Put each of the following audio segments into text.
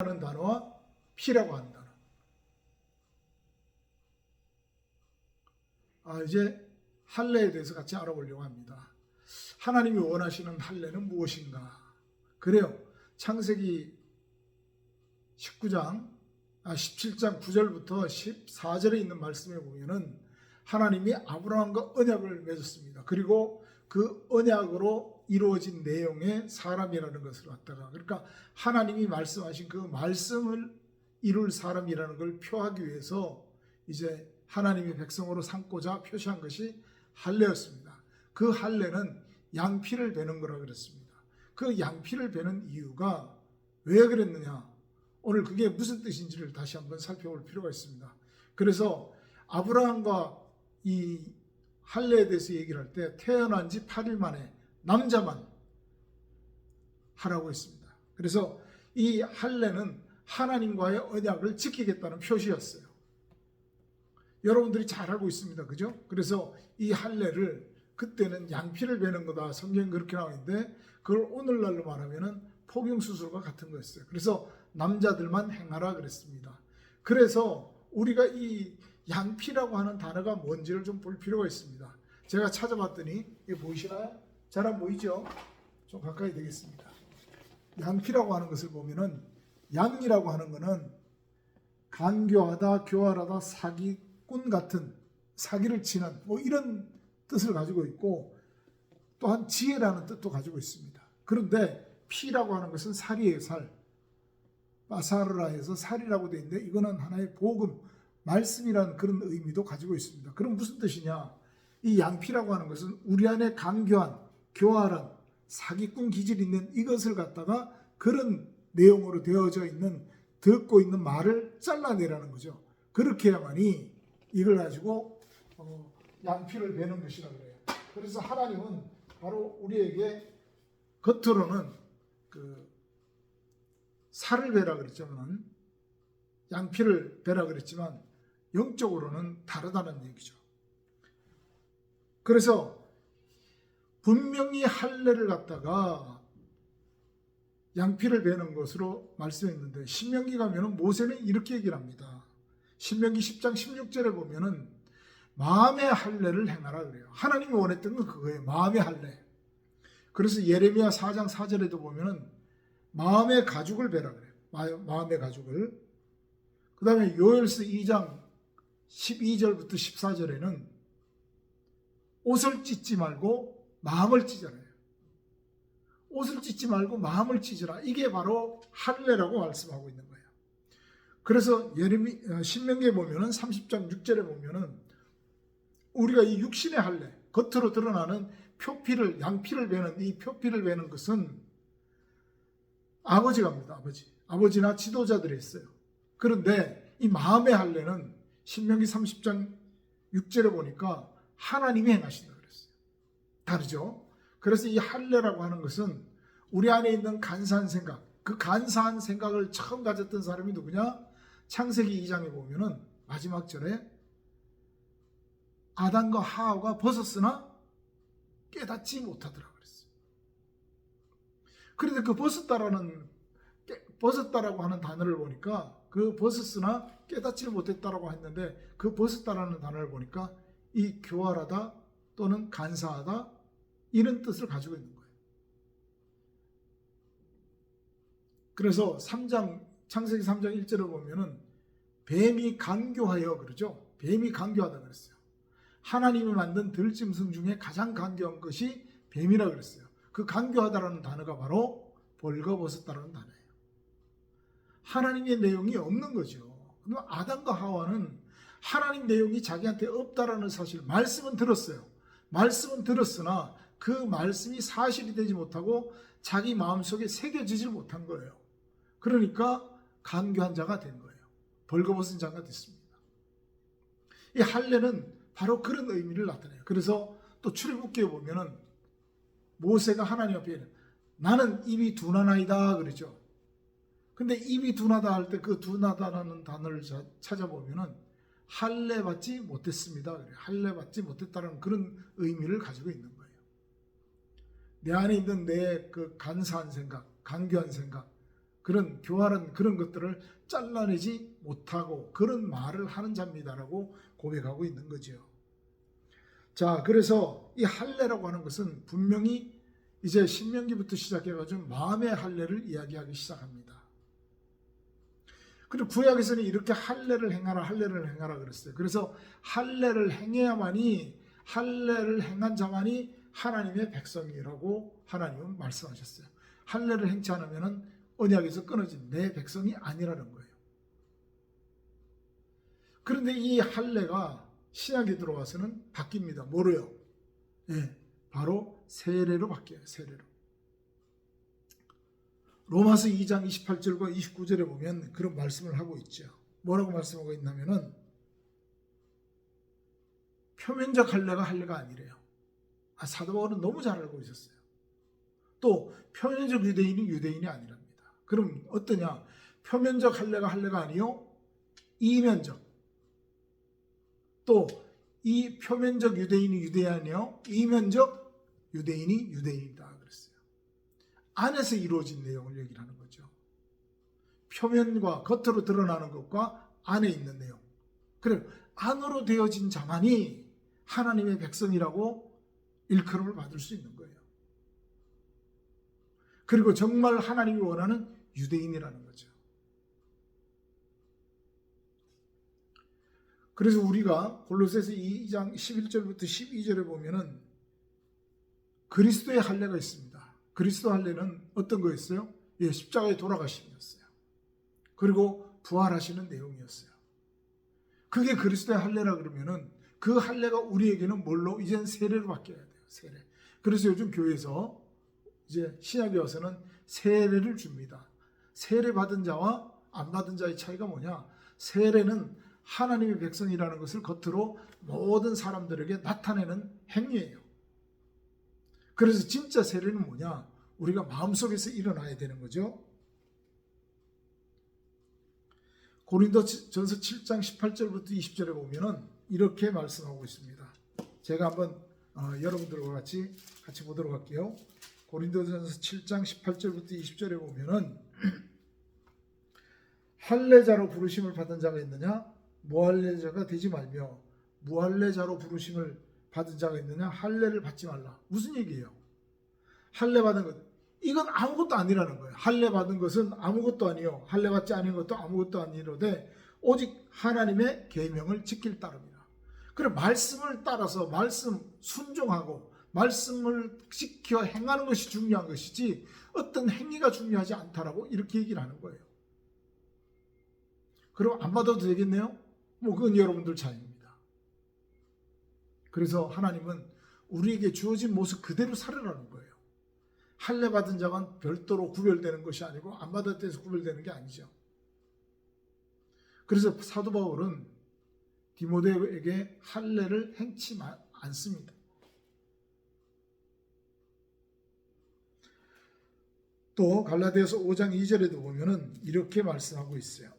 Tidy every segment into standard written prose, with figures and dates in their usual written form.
하는 단어와 피라고 하는 단어. 이제 할례에 대해서 같이 알아보려고 합니다. 하나님이 원하시는 할례는 무엇인가? 그래요. 창세기 17장 9절부터 14절에 있는 말씀에 보면은 하나님이 아브라함과 언약을 맺었습니다. 그리고 그 언약으로 이루어진 내용의 사람이라는 것을 갖다가, 그러니까 하나님이 말씀하신 그 말씀을 이룰 사람이라는 걸 표하기 위해서 이제 하나님의 백성으로 삼고자 표시한 것이 할례였습니다. 그 할례는 양피를 베는 거라 그랬습니다. 그 양피를 베는 이유가 왜 그랬느냐? 오늘 그게 무슨 뜻인지를 다시 한번 살펴볼 필요가 있습니다. 그래서 아브라함과 이 할례에 대해서 얘기를 할 때 태어난 지 8일 만에 남자만 하라고 했습니다. 그래서 이 할례는 하나님과의 언약을 지키겠다는 표시였어요. 여러분들이 잘 알고 있습니다. 그죠? 그래서 이 할례를 그때는 양피를 베는 거다. 성경에 그렇게 나와 있는데 그걸 오늘날로 말하면은 포경수술과 같은 거였어요. 그래서 남자들만 행하라 그랬습니다. 그래서 우리가 이 양피라고 하는 단어가 뭔지를 좀 볼 필요가 있습니다. 제가 찾아봤더니 이게 보이시나요? 잘 안 보이죠? 좀 가까이 되겠습니다. 양피라고 하는 것을 보면은 양이라고 하는 것은 간교하다, 교활하다, 사기꾼 같은 사기를 치는 뭐 이런 뜻을 가지고 있고 또한 지혜라는 뜻도 가지고 있습니다. 그런데 피라고 하는 것은 살이에요. 살. 바사르라에서 살이라고 되어 있는데 이거는 하나의 복음, 말씀이라는 그런 의미도 가지고 있습니다. 그럼 무슨 뜻이냐? 이 양피라고 하는 것은 우리 안에 간교한, 교활한, 사기꾼 기질이 있는 이것을 갖다가 그런 내용으로 되어져 있는 듣고 있는 말을 잘라내라는 거죠. 그렇게 해야만이 이걸 가지고 양피를 베는 것이라고 그래요. 그래서 하나님은 바로 우리에게 겉으로는 그 살을 베라 그랬지만 양피를 베라 그랬지만 영적으로는 다르다는 얘기죠. 그래서 분명히 할례를 갖다가 양피를 베는 것으로 말씀했는데 신명기 가면은 모세는 이렇게 얘기를 합니다. 신명기 10장 16절에 보면은 마음의 할례를 행하라 그래요. 하나님이 원했던 건 그거예요. 마음의 할례. 그래서 예레미야 4장 4절에도 보면은 마음의 가죽을 베라 그래요. 마음의 가죽을. 그 다음에 요엘서 2장 12절부터 14절에는 옷을 찢지 말고 마음을 찢어라. 옷을 찢지 말고 마음을 찢으라. 이게 바로 할례라고 말씀하고 있는 거예요. 그래서 신명기에 보면은 30장 6절에 보면은 우리가 이 육신의 할례, 겉으로 드러나는 표피를, 양피를 베는 이 표피를 베는 것은 아버지가 합니다. 아버지나 지도자들이 있어요. 그런데 이 마음의 할례는 신명기 30장 6절에 보니까 하나님이 행하신다 그랬어요. 다르죠? 그래서 이 할례라고 하는 것은 우리 안에 있는 간사한 생각, 그 간사한 생각을 처음 가졌던 사람이 누구냐? 창세기 2장에 보면은 마지막 절에 아담과 하와가 벗었으나 깨닫지 못하더라 그랬어요. 그런데 그 벗었다라고 하는 단어를 보니까 그 벗었으나 깨닫지 못했다라고 했는데 그 벗었다라는 단어를 보니까 이 교활하다 또는 간사하다 이런 뜻을 가지고 있는 거예요. 그래서 창세기 3장 1절을 보면은 뱀이 간교하여 그러죠. 뱀이 간교하다 그랬어요. 하나님이 만든 들짐승 중에 가장 간교한 것이 뱀이라 그랬어요. 그 간교하다라는 단어가 바로 벌거벗었다라는 단어예요. 하나님의 내용이 없는 거죠. 그럼 아담과 하와는 하나님 내용이 자기한테 없다라는 사실, 말씀은 들었어요. 말씀은 들었으나 그 말씀이 사실이 되지 못하고 자기 마음속에 새겨지지 못한 거예요. 그러니까 간교한 자가 된 거예요. 벌거벗은 자가 됐습니다. 이 할례는 바로 그런 의미를 나타내요. 그래서 또 출애굽기에 보면은 모세가 하나님 앞에 나는 입이 둔하나이다 그러죠. 근데 입이 둔하다 할 때 그 둔하다라는 단어를 찾아보면은 할례 받지 못했습니다. 할례 받지 못했다는 그런 의미를 가지고 있는 거예요. 내 안에 있는 내 그 간사한 생각, 간교한 생각, 그런 교활한 그런 것들을 잘라내지 못하고 그런 말을 하는 자입니다라고 고백하고 있는 거죠. 자, 그래서 이 할례라고 하는 것은 분명히 이제 신명기부터 시작해가지고 마음의 할례를 이야기하기 시작합니다. 그리고 구약에서는 이렇게 할례를 행하라 그랬어요. 그래서 할례를 행해야만이, 할례를 행한 자만이 하나님의 백성이라고 하나님은 말씀하셨어요. 할례를 행치 않으면 언약에서 끊어진 내 백성이 아니라는 거예요. 그런데 이 할례가 신약에 들어와서는 바뀝니다. 뭐로요? 예, 바로 세례로 바뀌어요. 세례로. 로마서 2장 28절과 29절에 보면 그런 말씀을 하고 있죠. 뭐라고 말씀하고 있냐면은 표면적 할례가 할례가 아니래요. 사도 바울은 너무 잘 알고 있었어요. 또 표면적 유대인이 유대인이 아니랍니다. 그럼 어떠냐? 표면적 할례가 할례가 아니요, 이면적. 또 이 표면적 유대인이 유대인이 아니요, 이면적 유대인이 유대인이다 그랬어요. 안에서 이루어진 내용을 얘기를 하는 거죠. 표면과 겉으로 드러나는 것과 안에 있는 내용. 그래, 안으로 되어진 자만이 하나님의 백성이라고 일컬음을 받을 수 있는 거예요. 그리고 정말 하나님이 원하는 유대인이라는 거죠. 그래서 우리가 골로새서 2장 11절부터 12절에 보면은 그리스도의 할례가 있습니다. 그리스도 할례는 어떤 거였어요? 예, 십자가에 돌아가심이었어요. 그리고 부활하시는 내용이었어요. 그게 그리스도의 할례라 그러면은 그 할례가 우리에게는 뭘로? 이젠 세례로 바뀌어야 돼요. 세례. 그래서 요즘 교회에서 이제 신약에 와서는 세례를 줍니다. 세례 받은 자와 안 받은 자의 차이가 뭐냐? 세례는 하나님의 백성이라는 것을 겉으로 모든 사람들에게 나타내는 행위예요. 그래서 진짜 세례는 뭐냐? 우리가 마음속에서 일어나야 되는 거죠. 고린도전서 7장 18절부터 20절에 보면은 이렇게 말씀하고 있습니다. 제가 한번 여러분들과 같이 보도록 할게요. 고린도전서 7장 18절부터 20절에 보면은 할례자로 부르심을 받은 자가 있느냐? 무할례자가 되지 말며, 무할례자로 부르심을 받은 자가 있느냐? 할례를 받지 말라. 무슨 얘기예요? 할례 받은 것, 이건 아무것도 아니라는 거예요. 할례 받은 것은 아무것도 아니요, 할례 받지 않은 것도 아무것도 아니로되 오직 하나님의 계명을 지킬 따름이라. 그래, 말씀을 따라서 말씀 순종하고 말씀을 지켜 행하는 것이 중요한 것이지 어떤 행위가 중요하지 않다라고 이렇게 얘기를 하는 거예요. 그럼 안 받아도 되겠네요? 그건 여러분들 차이입니다. 그래서 하나님은 우리에게 주어진 모습 그대로 살으라는 거예요. 할례 받은 자가 별도로 구별되는 것이 아니고 안 받을 때에서 구별되는 게 아니죠. 그래서 사도 바울은 디모데에게 할례를 행치 않습니다. 또 갈라디아서 5장 2절에도 보면은 이렇게 말씀하고 있어요.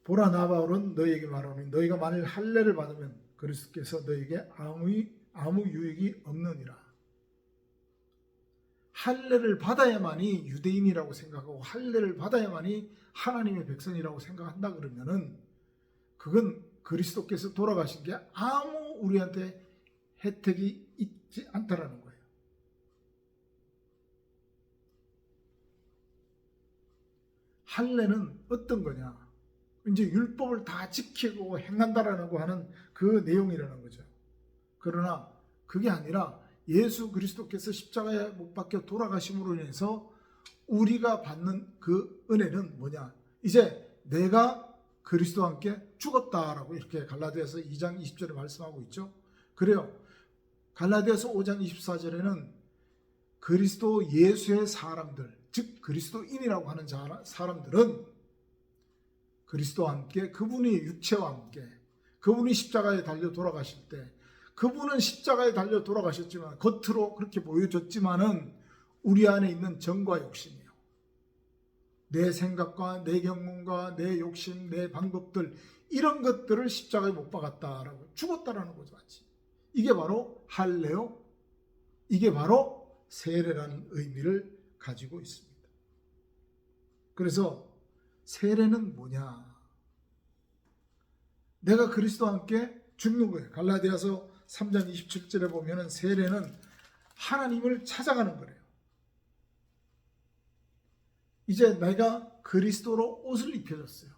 보라, 나 바울은 너희에게 말하노니 너희가 만일 할례를 받으면 그리스도께서 너희에게 아무 유익이 없느니라. 할례를 받아야만이 유대인이라고 생각하고 할례를 받아야만이 하나님의 백성이라고 생각한다 그러면은 그건 그리스도께서 돌아가신 게 아무 우리한테 혜택이 있지 않다라는 거예요. 할례는 어떤 거냐? 이제 율법을 다 지키고 행한다라고 하는 그 내용이라는 거죠. 그러나 그게 아니라 예수 그리스도께서 십자가에 못 박혀 돌아가심으로 인해서 우리가 받는 그 은혜는 뭐냐? 이제 내가 그리스도와 함께 죽었다라고 이렇게 갈라디아서 2장 20절에 말씀하고 있죠. 그래요. 갈라디아서 5장 24절에는 그리스도 예수의 사람들, 즉 그리스도인이라고 하는 사람들은 그리스도와 함께, 그분이 육체와 함께, 그분이 십자가에 달려 돌아가실 때, 그분은 십자가에 달려 돌아가셨지만 겉으로 그렇게 보여졌지만은 우리 안에 있는 정과 욕심이요, 내 생각과 내 경험과 내 욕심, 내 방법들, 이런 것들을 십자가에 못 박았다라고, 죽었다라는 거죠. 이게 바로 할례요, 이게 바로 세례라는 의미를 가지고 있습니다. 그래서 세례는 뭐냐? 내가 그리스도와 함께 죽는 거예요. 갈라디아서 3장 27절에 보면은 세례는 하나님을 찾아가는 거래요. 이제 내가 그리스도로 옷을 입혀졌어요.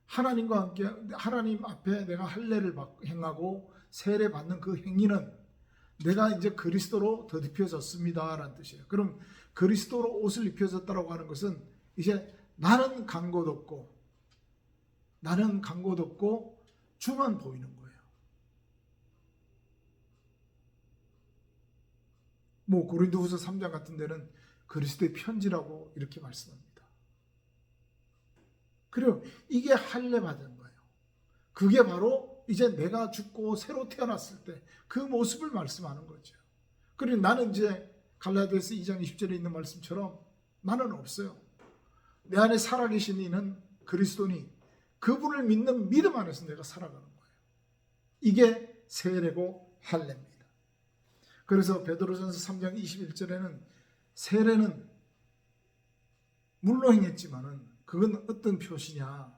하나님과 함께 하나님 앞에 내가 할례를 행하고 세례 받는 그 행위는 내가 이제 그리스도로 덧입혀졌습니다 라는 뜻이에요. 그럼 그리스도로 옷을 입혀졌다고 하는 것은 이제 나는 간 곳 없고 주만 보이는 거예요. 뭐 고린도후서 3장 같은 데는 그리스도의 편지라고 이렇게 말씀합니다. 그리고 이게 할례 받은 거예요. 그게 바로 이제 내가 죽고 새로 태어났을 때 그 모습을 말씀하는 거죠. 그리고 나는 이제 갈라디아서 2장 20절에 있는 말씀처럼 나는 없어요. 내 안에 살아계신 이는 그리스도니 그분을 믿는 믿음 안에서 내가 살아가는 거예요. 이게 세례고 할례입니다. 그래서 베드로전서 3장 21절에는 세례는 물로 행했지만은 그건 어떤 표시냐?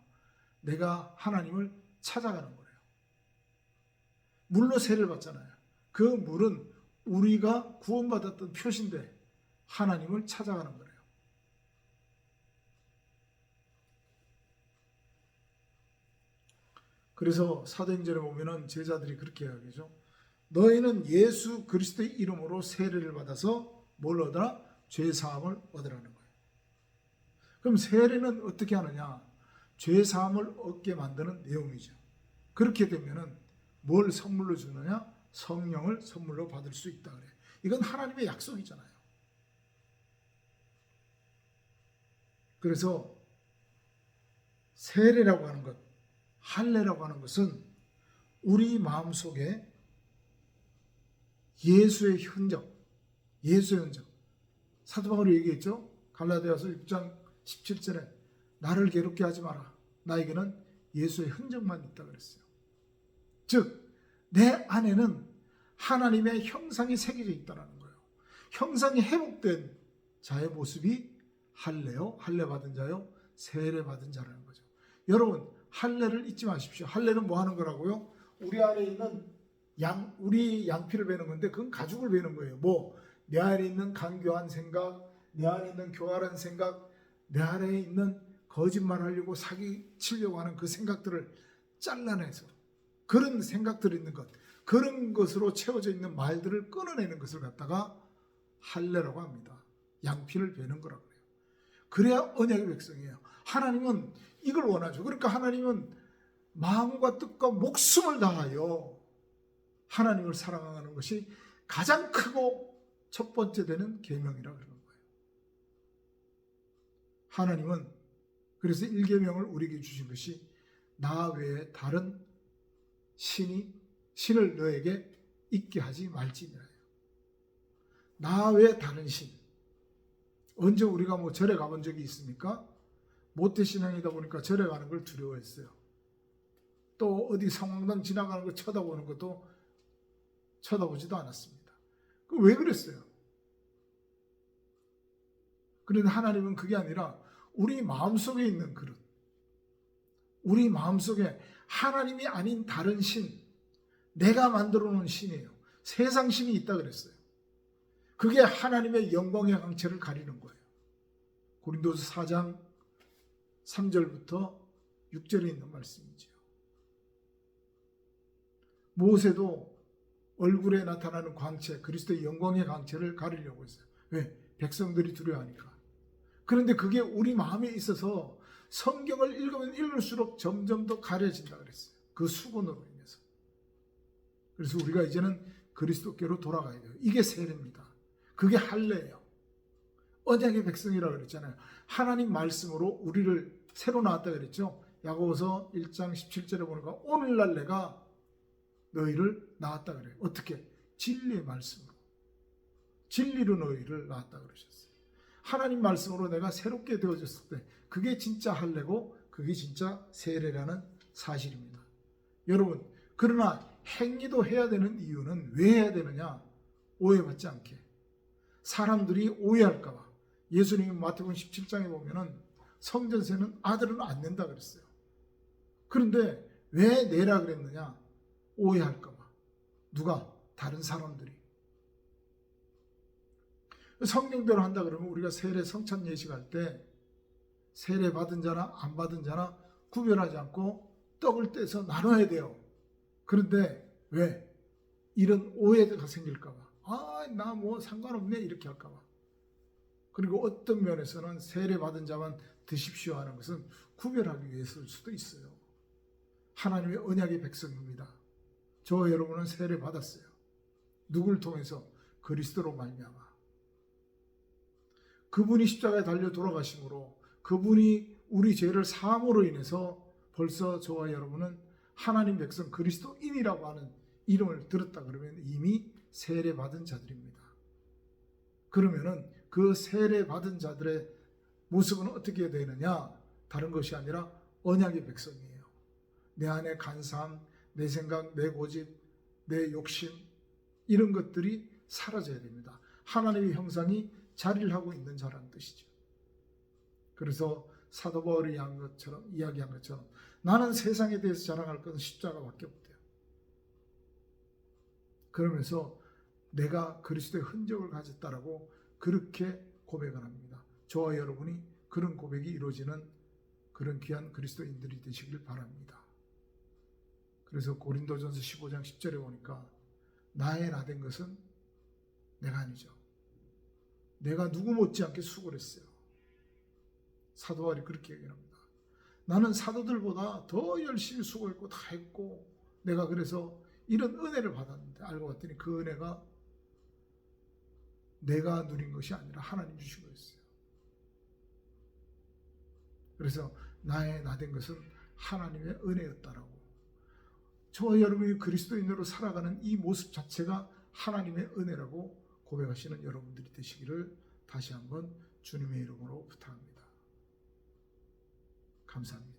내가 하나님을 찾아가는 거예요. 물로 세례를 받잖아요. 그 물은 우리가 구원받았던 표시인데 하나님을 찾아가는 거예요. 그래서 사도행전에 보면은 제자들이 그렇게 이야기하죠. 너희는 예수 그리스도의 이름으로 세례를 받아서 뭘 얻으라? 죄 사함을 얻으라는 거예요. 그럼 세례는 어떻게 하느냐? 죄 사함을 얻게 만드는 내용이죠. 그렇게 되면은 뭘 선물로 주느냐? 성령을 선물로 받을 수 있다 그래요. 이건 하나님의 약속이잖아요. 그래서 세례라고 하는 것, 할례라고 하는 것은 우리 마음속에 예수의 흔적, 사도 바울이 얘기했죠. 갈라디아서 6장 17절에 나를 괴롭게 하지 마라. 나에게는 예수의 흔적만 있다 그랬어요. 즉 내 안에는 하나님의 형상이 새겨져 있다는 거예요. 형상이 회복된 자의 모습이 할례요, 할례 받은 자요, 세례 받은 자라는 거죠. 여러분 할례를 잊지 마십시오. 할례는 뭐 하는 거라고요? 우리 안에 있는 우리 양피를 베는 건데 그건 가죽을 베는 거예요. 내 안에 있는 간교한 생각, 내 안에 있는 교활한 생각, 내 안에 있는 거짓말하려고 사기치려고 하는 그 생각들을 잘라내서 그런 생각들이 있는 것, 그런 것으로 채워져 있는 말들을 끊어내는 것을 갖다가 할례라고 합니다. 양피를 베는 거라고 해요. 그래야 언약의 백성이에요. 하나님은 이걸 원하죠. 그러니까 하나님은 마음과 뜻과 목숨을 다하여 하나님을 사랑하는 것이 가장 크고 첫 번째 되는 계명이라고 그러는 거예요. 하나님은 그래서 1계명을 우리에게 주신 것이 나 외에 다른 신을 너에게 있게 하지 말지니라. 나 외에 다른 신. 언제 우리가 절에 가본 적이 있습니까? 모태신앙이다 보니까 절에 가는 걸 두려워했어요. 또 어디 성황당 지나가는 거 쳐다보는 것도 쳐다보지도 않았습니다. 왜 그랬어요? 그런데 하나님은 그게 아니라 우리 마음속에 있는 그릇, 우리 마음속에 하나님이 아닌 다른 신, 내가 만들어 놓은 신이에요. 세상 신이 있다 그랬어요. 그게 하나님의 영광의 강체를 가리는 거예요. 고린도서 4장 3절부터 6절에 있는 말씀이지요. 모세도 얼굴에 나타나는 광채, 그리스도의 영광의 강체를 가리려고 했어요. 왜? 백성들이 두려워하니까. 그런데 그게 우리 마음에 있어서 성경을 읽으면 읽을수록 점점 더 가려진다 그랬어요. 그 수건으로 인해서. 그래서 우리가 이제는 그리스도께로 돌아가야 돼요. 이게 세례입니다. 그게 할례예요. 언약의 백성이라고 그랬잖아요. 하나님 말씀으로 우리를 새로 낳았다 그랬죠. 야고보서 1장 17절에 보니까 오늘날 내가 너희를 낳았다 그래요. 어떻게? 진리의 말씀으로. 진리로 너희를 낳았다 그러셨어요. 하나님 말씀으로 내가 새롭게 되어졌을 때 그게 진짜 할례고 그게 진짜 세례라는 사실입니다. 여러분, 그러나 행위도 해야 되는 이유는 왜 해야 되느냐? 오해받지 않게. 사람들이 오해할까 봐. 예수님이 마태복음 17장에 보면은 성전세는 아들은 안 낸다 그랬어요. 그런데 왜 내라 그랬느냐? 오해할까 봐. 누가? 다른 사람들이. 성경대로 한다 그러면 우리가 세례 성찬 예식할 때 세례 받은 자나 안 받은 자나 구별하지 않고 떡을 떼서 나눠야 돼요. 그런데 왜? 이런 오해가 생길까 봐. 아, 나 뭐 상관없네 이렇게 할까 봐. 그리고 어떤 면에서는 세례 받은 자만 드십시오 하는 것은 구별하기 위해서일 수도 있어요. 하나님의 언약의 백성입니다. 저와 여러분은 세례 받았어요. 누굴 통해서? 그리스도로 말미암아. 그분이 십자가에 달려 돌아가심으로 그분이 우리 죄를 사함으로 인해서 벌써 저와 여러분은 하나님 백성 그리스도인이라고 하는 이름을 들었다 그러면 이미 세례 받은 자들입니다. 그러면은 그 세례 받은 자들의 모습은 어떻게 되느냐? 다른 것이 아니라 언약의 백성이에요. 내 안에 간사함, 내 생각, 내 고집, 내 욕심 이런 것들이 사라져야 됩니다. 하나님의 형상이 자리를 하고 있는 자라는 뜻이죠. 그래서 사도 바울이 이야기한 것처럼 나는 세상에 대해서 자랑할 것은 십자가밖에 없대요. 그러면서 내가 그리스도의 흔적을 가졌다라고 그렇게 고백을 합니다. 저와 여러분이 그런 고백이 이루어지는 그런 귀한 그리스도인들이 되시길 바랍니다. 그래서 고린도전서 15장 10절에 보니까 나의 나된 것은 내가 아니죠. 내가 누구 못지않게 수고를 했어요. 사도 바울이 그렇게 얘기합니다. 나는 사도들보다 더 열심히 수고했고 다 했고 내가 그래서 이런 은혜를 받았는데 알고 봤더니 그 은혜가 내가 누린 것이 아니라 하나님 주신 거였어요. 그래서 나의 나된 것은 하나님의 은혜였다라고. 저와 여러분이 그리스도인으로 살아가는 이 모습 자체가 하나님의 은혜라고 고백하시는 여러분들이 되시기를 다시 한번 주님의 이름으로 부탁합니다. 감사합니다.